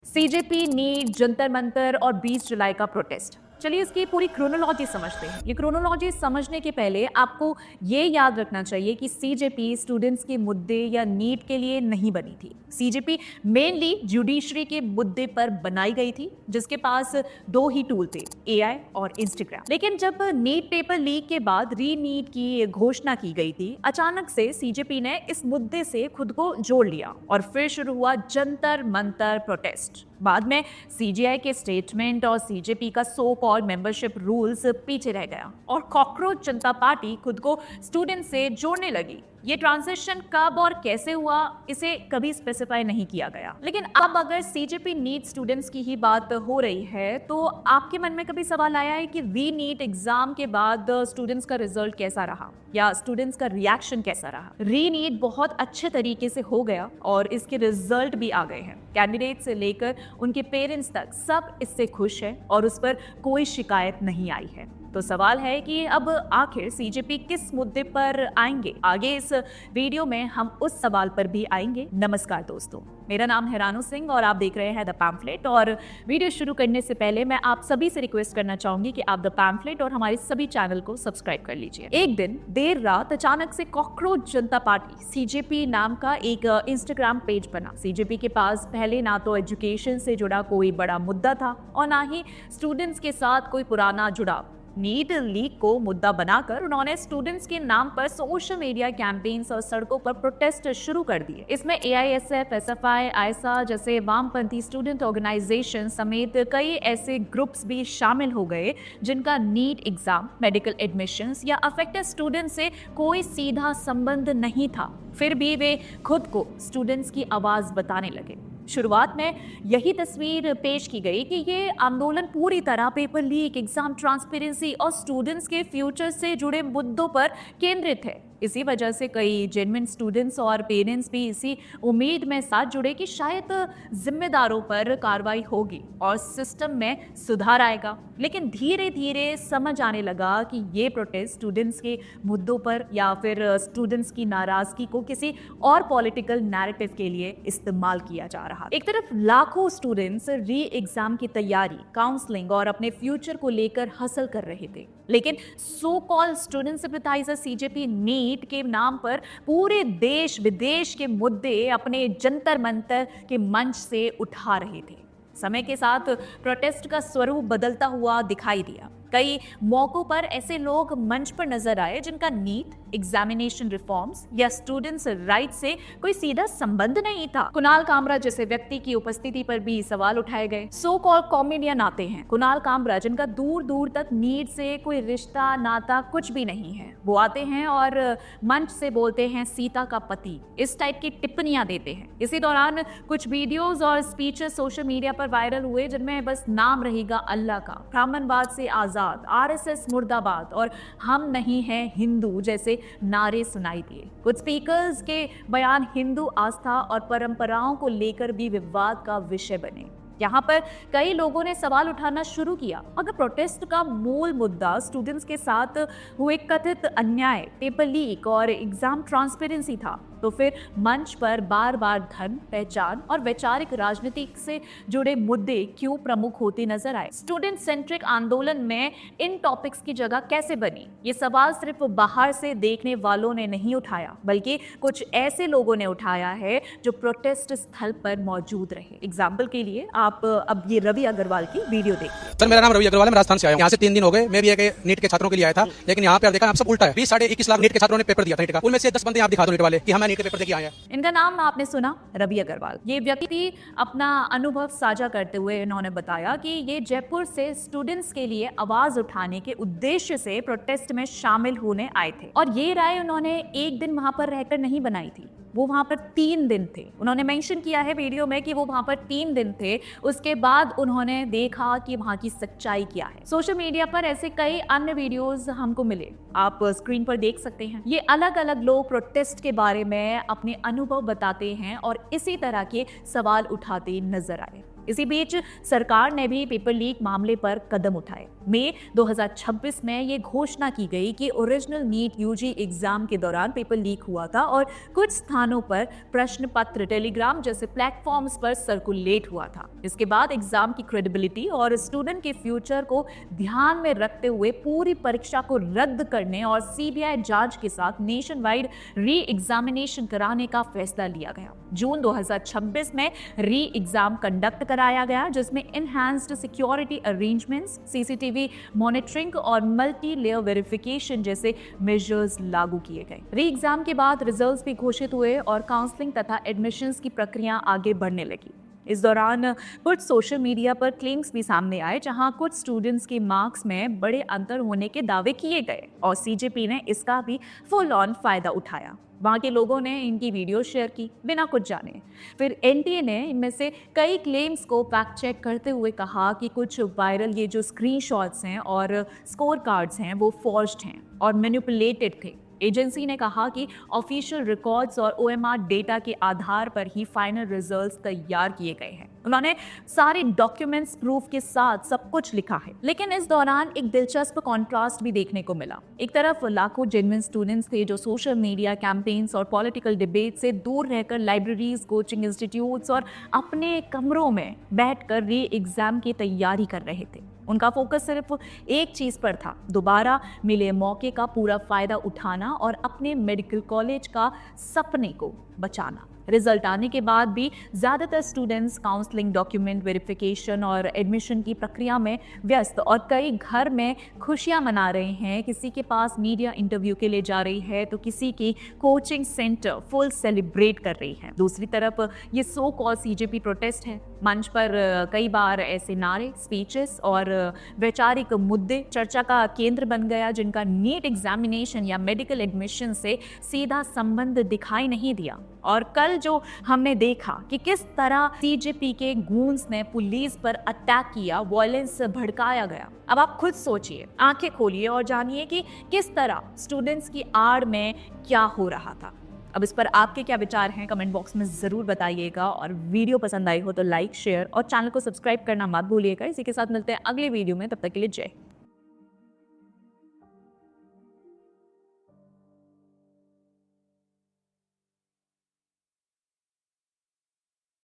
CJP, NEET, Jantar Mantar और 20 जुलाई का protest. चलिए इसकी पूरी क्रोनोलॉजी समझते हैं। ये क्रोनोलॉजी समझने के पहले आपको ये याद रखना चाहिए कि सीजेपी स्टूडेंट्स के मुद्दे या नीट के लिए नहीं बनी थी। सीजेपी मेनली जुडिशरी के मुद्दे पर बनाई गई थी, जिसके पास दो ही टूल थे, एआई और इंस्टाग्राम। लेकिन जब नीट पेपर लीक के बाद री नीट की घोषणा की गई थी, अचानक से सीजेपी ने इस मुद्दे से खुद को जोड़ लिया और फिर शुरू हुआ जंतर मंतर प्रोटेस्ट। बाद में सीजीआई के स्टेटमेंट और सीजेपी का सो कॉल्ड मेंबरशिप रूल्स पीछे रह गया और कॉकरोच जनता पार्टी खुद को स्टूडेंट से जोड़ने लगी। ये ट्रांजिशन कब और कैसे हुआ, इसे कभी स्पेसिफाई नहीं किया गया। लेकिन अब अगर सीजेपी नीट स्टूडेंट्स की ही बात हो रही है, तो आपके मन में कभी सवाल आया है कि री नीट एग्जाम के बाद स्टूडेंट्स का रिजल्ट कैसा रहा या स्टूडेंट्स का रिएक्शन कैसा रहा? री नीट बहुत अच्छे तरीके से हो गया और इसके रिजल्ट भी आ गए हैं। कैंडिडेट से लेकर उनके पेरेंट्स तक सब इससे खुश है और उस पर कोई शिकायत नहीं आई है। तो सवाल है कि अब आखिर सीजेपी किस मुद्दे पर आएंगे? आगे इस वीडियो में हम उस सवाल पर भी आएंगे। नमस्कार दोस्तों, मेरा नाम है रानू सिंह और आप देख रहे हैं द पैम्फलेट। और वीडियो शुरू करने से पहले मैं आप सभी से रिक्वेस्ट करना चाहूंगी कि आप द पैम्फलेट और हमारे सभी चैनल को सब्सक्राइब कर लीजिए। एक दिन देर रात अचानक से कॉकरोच जनता पार्टी सीजेपी नाम का एक इंस्टाग्राम पेज बना। सीजेपी के पास पहले ना तो एजुकेशन से जुड़ा कोई बड़ा मुद्दा था और ना ही स्टूडेंट्स के साथ कोई पुराना जुड़ाव। नीट लीक को मुद्दा बनाकर उन्होंने स्टूडेंट्स के नाम पर सोशल मीडिया कैंपेन्स और सड़कों पर प्रोटेस्ट शुरू कर दिए। इसमें एआईएसएफ, एसएफआई, आयसा जैसे वामपंथी स्टूडेंट ऑर्गेनाइजेशन समेत कई ऐसे ग्रुप्स भी शामिल हो गए जिनका नीट एग्जाम, मेडिकल एडमिशंस या अफेक्टेड स्टूडेंट से कोई सीधा संबंध नहीं था। फिर भी वे खुद को स्टूडेंट्स की आवाज बताने लगे। शुरुआत में यही तस्वीर पेश की गई कि ये आंदोलन पूरी तरह पेपर लीक, एग्जाम ट्रांसपेरेंसी और स्टूडेंट्स के फ्यूचर से जुड़े मुद्दों पर केंद्रित है। इसी वजह से कई जेन्युइन स्टूडेंट्स और पेरेंट्स भी इसी उम्मीद में साथ जुड़े कि शायद जिम्मेदारों पर कार्रवाई होगी और सिस्टम में सुधार आएगा। लेकिन धीरे धीरे समझ आने लगा कि ये प्रोटेस्ट स्टूडेंट्स के मुद्दों पर या फिर स्टूडेंट्स की नाराजगी को किसी और पॉलिटिकल नैरेटिव के लिए इस्तेमाल किया जा रहा। एक तरफ लाखों स्टूडेंट्स री एग्जाम की तैयारी, काउंसलिंग और अपने फ्यूचर को लेकर हसल कर रहे थे, लेकिन so called student sympathiser CJP NEET के नाम पर पूरे देश विदेश के मुद्दे अपने जंतर मंतर के मंच से उठा रहे थे। समय के साथ प्रोटेस्ट का स्वरूप बदलता हुआ दिखाई दिया। कई मौकों पर ऐसे लोग मंच पर नजर आए जिनका नीट, एग्जामिनेशन रिफॉर्म्स या स्टूडेंट्स राइट से कोई सीधा संबंध नहीं था। कुणाल कामरा जैसे व्यक्ति की उपस्थिति पर भी सवाल उठाए गए। सो कॉल्ड कॉमेडियन आते हैं, कुणाल कामरा, जिनका दूर दूर तक नीट से कोई रिश्ता नाता कुछ भी नहीं है, वो आते हैं और मंच से बोलते हैं सीता का पति, इस टाइप की टिप्पणियां देते हैं। इसी दौरान कुछ वीडियोस और स्पीचेस सोशल मीडिया पर वायरल हुए जिनमें बस नाम रहेगा अल्लाह का, ब्राह्मणवाद से आजाद, आरएसएस मुर्दाबाद और हम नहीं हैं हिंदू जैसे नारे सुनाई दिए। कुछ स्पीकर्स के बयान हिंदू आस्था और परंपराओं को लेकर भी विवाद का विषय बने। यहाँ पर कई लोगों ने सवाल उठाना शुरू किया, अगर प्रोटेस्ट का मूल मुद्दा स्टूडेंट्स के साथ हुए कथित अन्याय, पेपर लीक और एग्जाम ट्रांसपेरेंसी था, तो फिर मंच पर बार बार धर्म, पहचान और वैचारिक राजनीति से जुड़े मुद्दे क्यों प्रमुख होते नजर आए? स्टूडेंट सेंट्रिक आंदोलन में इन टॉपिक्स की जगह कैसे बनी? ये सवाल सिर्फ बाहर से देखने वालों ने नहीं उठाया, बल्कि कुछ ऐसे लोगों ने उठाया है जो प्रोटेस्ट स्थल पर मौजूद रहे। एग्जाम्पल के लिए आप अब ये रवि अग्रवाल की वीडियो देखिए। सर, मेरा नाम रवि अग्रवाल है, मैं राजस्थान से आया हूँ। यहाँ से 3 दिन हो गए। मैं भी एक नीट के छात्रों के लिए आया था, लेकिन यहाँ पे आप देखा आप सब उल्टा है। 20-21 लाख नीट के छात्रों ने पेपर दिया था नीट का, उनमें से 10 बंदे आप दिखा दो नीट वाले कि हम नीट के पेपर देके आए हैं। इनका नाम आपने सुना, रवि अग्रवाल। ये व्यक्ति अपना अनुभव साझा करते हुए इन्होंने बताया कि ये जयपुर से स्टूडेंट्स के लिए आवाज उठाने के उद्देश्य से प्रोटेस्ट में शामिल होने आए थे और ये राय उन्होंने एक दिन वहां पर रहकर नहीं बनाई थी, वो वहां पर 3 दिन थे। उन्होंने मेंशन किया है वीडियो में कि वो वहां पर 3 दिन थे। उसके बाद उन्होंने देखा कि वहां की सच्चाई क्या है। सोशल मीडिया पर ऐसे कई अन्य वीडियोस हमको मिले, आप स्क्रीन पर देख सकते हैं। ये अलग अलग लोग प्रोटेस्ट के बारे में अपने अनुभव बताते हैं और इसी तरह के सवाल उठाते नजर आए। इसी बीच सरकार ने भी पेपर लीक मामले पर कदम उठाए। मई 2026 में ये घोषणा की गई कि ओरिजिनल नीट यूजी एग्जाम के दौरान पेपर लीक हुआ था और कुछ स्थानों पर प्रश्न पत्र टेलीग्राम जैसे प्लेटफॉर्म्स पर सर्कुलेट हुआ था। इसके बाद एग्जाम की क्रेडिबिलिटी और स्टूडेंट के फ्यूचर को ध्यान में रखते हुए पूरी परीक्षा को रद्द करने और सीबीआई जांच के साथ नेशन वाइड री एग्जामिनेशन कराने का फैसला लिया गया। जून 2026 में री एग्जाम कंडक्ट कराया गया, जिसमें enhanced security arrangements, CCTV monitoring और मल्टी लेयर वेरिफिकेशन जैसे मेजर्स लागू किए गए। री एग्जाम के बाद रिजल्ट्स भी घोषित हुए और काउंसलिंग तथा एडमिशंस की प्रक्रिया आगे बढ़ने लगी। इस दौरान कुछ सोशल मीडिया पर क्लेम्स भी सामने आए, जहां कुछ स्टूडेंट्स के मार्क्स में बड़े अंतर होने के दावे किए गए और सीजेपी ने इसका भी फुल ऑन फायदा उठाया। वहाँ के लोगों ने इनकी वीडियो शेयर की बिना कुछ जाने। फिर एनटीए ने इनमें से कई क्लेम्स को फैक्ट चेक करते हुए कहा कि कुछ वायरल ये जो स्क्रीनशॉट्स हैं और स्कोर कार्ड्स हैं वो फॉर्ज्ड हैं और मैनिपुलेटेड थे। एजेंसी ने कहा कि ऑफिशियल रिकॉर्ड्स और ओएमआर डेटा के आधार पर ही फाइनल रिजल्ट्स तैयार किए गए हैं। उन्होंने सारे डॉक्यूमेंट्स प्रूफ के साथ सब कुछ लिखा है। लेकिन इस दौरान एक दिलचस्प कॉन्ट्रास्ट भी देखने को मिला। एक तरफ लाखों जेन्युइन स्टूडेंट्स थे जो सोशल मीडिया कैंपेन्स और पॉलिटिकल डिबेट से दूर रहकर लाइब्रेरीज, कोचिंग इंस्टीट्यूट्स और अपने कमरों में बैठकर री एग्जाम की तैयारी कर रहे थे। उनका फोकस सिर्फ एक चीज पर था, दोबारा मिले मौके का पूरा फायदा उठाना और अपने मेडिकल कॉलेज का सपने को बचाना। रिजल्ट आने के बाद भी ज़्यादातर स्टूडेंट्स काउंसलिंग, डॉक्यूमेंट वेरिफिकेशन और एडमिशन की प्रक्रिया में व्यस्त और कई घर में खुशियां मना रहे हैं। किसी के पास मीडिया इंटरव्यू के लिए जा रही है तो किसी की कोचिंग सेंटर फुल सेलिब्रेट कर रही है। दूसरी तरफ ये सो कॉल सीजेपी प्रोटेस्ट है। मंच पर कई बार ऐसे नारे, स्पीचेस और वैचारिक मुद्दे चर्चा का केंद्र बन गया जिनका नीट एग्जामिनेशन या मेडिकल एडमिशन से सीधा संबंध दिखाई नहीं दिया। और कल जो हमने देखा कि किस तरह सीजेपी के गूंस ने पुलिस पर अटैक किया, वायलेंस भड़काया गया। अब आप खुद सोचिए, आंखें खोलिए और जानिए कि किस तरह स्टूडेंट्स की आड़ में क्या हो रहा था। अब इस पर आपके क्या विचार हैं, कमेंट बॉक्स में ज़रूर बताइएगा। और वीडियो पसंद आई हो तो लाइक, शेयर और चैनल को सब्सक्राइब करना मत भूलिएगा। इसी के साथ मिलते हैं अगले वीडियो में, तब तक के लिए जय।